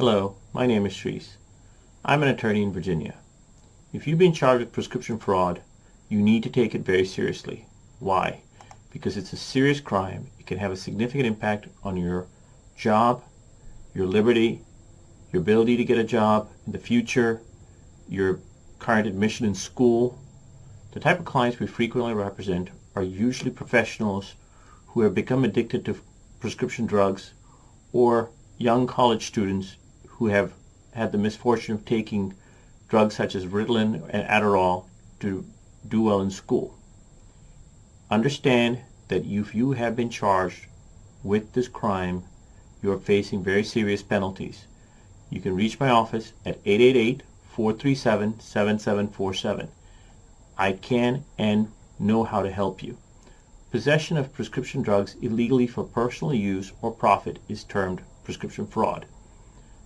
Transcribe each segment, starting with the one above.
Hello, my name is Shrees. I'm an attorney in Virginia. If you've been charged with prescription fraud, you need to take it very seriously. Why? Because it's a serious crime. It can have a significant impact on your job, your liberty, your ability to get a job in the future, your current admission in school. The type of clients we frequently represent are usually professionals who have become addicted to prescription drugs or young college students who have had the misfortune of taking drugs such as Ritalin and Adderall to do well in school. Understand that if you have been charged with this crime, you are facing very serious penalties. You can reach my office at 888-437-7747. I can and know how to help you. Possession of prescription drugs illegally for personal use or profit is termed prescription fraud.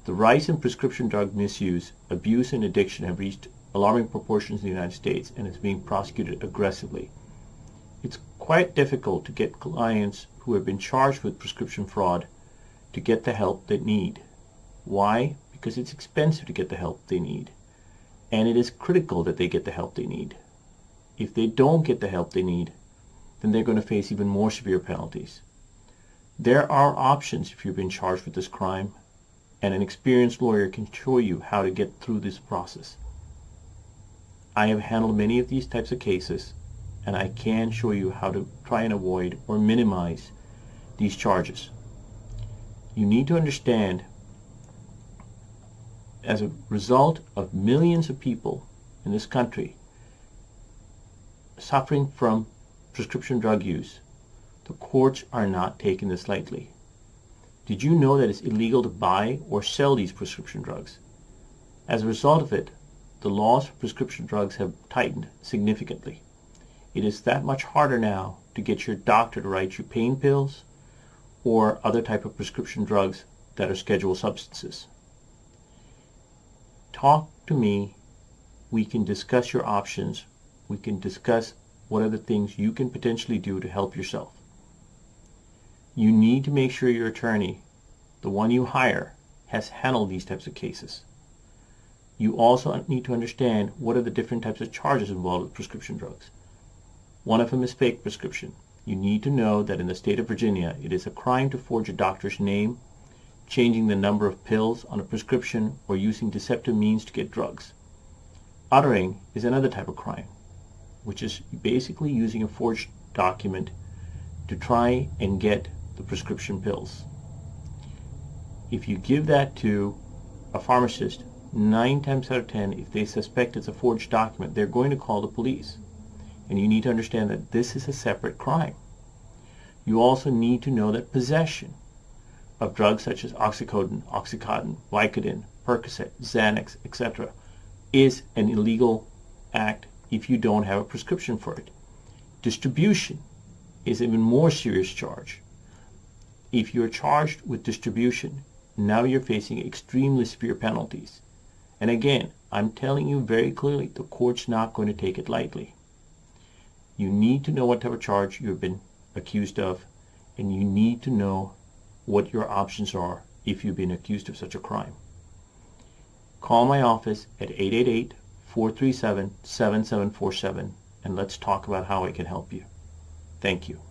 The rise in prescription drug misuse, abuse, and addiction have reached alarming proportions in the United States and is being prosecuted aggressively. It's quite difficult to get clients who have been charged with prescription fraud to get the help they need. Why? Because it's expensive to get the help they need. And it is critical that they get the help they need. If they don't get the help they need, then they're going to face even more severe penalties. There are options if you've been charged with this crime, and an experienced lawyer can show you how to get through this process. I have handled many of these types of cases, and I can show you how to try and avoid or minimize these charges. You need to understand, as a result of millions of people in this country suffering from prescription drug use, the courts are not taking this lightly. Did you know that it's illegal to buy or sell these prescription drugs? As a result of it, the laws for prescription drugs have tightened significantly. It is that much harder now to get your doctor to write you pain pills or other type of prescription drugs that are scheduled substances. Talk to me. We can discuss your options. We can discuss what are the things you can potentially do to help yourself. You need to make sure your attorney, the one you hire, has handled these types of cases. You also need to understand what are the different types of charges involved with prescription drugs. One of them is fake prescription. You need to know that in the state of Virginia, it is a crime to forge a doctor's name, changing the number of pills on a prescription, or using deceptive means to get drugs. Uttering is another type of crime, which is basically using a forged document to try and get the prescription pills. If you give that to a pharmacist, 9 times out of 10, if they suspect it's a forged document, they're going to call the police. And you need to understand that this is a separate crime. You also need to know that possession of drugs such as Oxycodone, Vicodin, Percocet, Xanax, etc. is an illegal act if you don't have a prescription for it. Distribution is an even more serious charge. If you're charged with distribution, now you're facing extremely severe penalties. And again, I'm telling you very clearly, the court's not going to take it lightly. You need to know what type of charge you've been accused of, and you need to know what your options are if you've been accused of such a crime. Call my office at 888-437-7747, and let's talk about how I can help you. Thank you.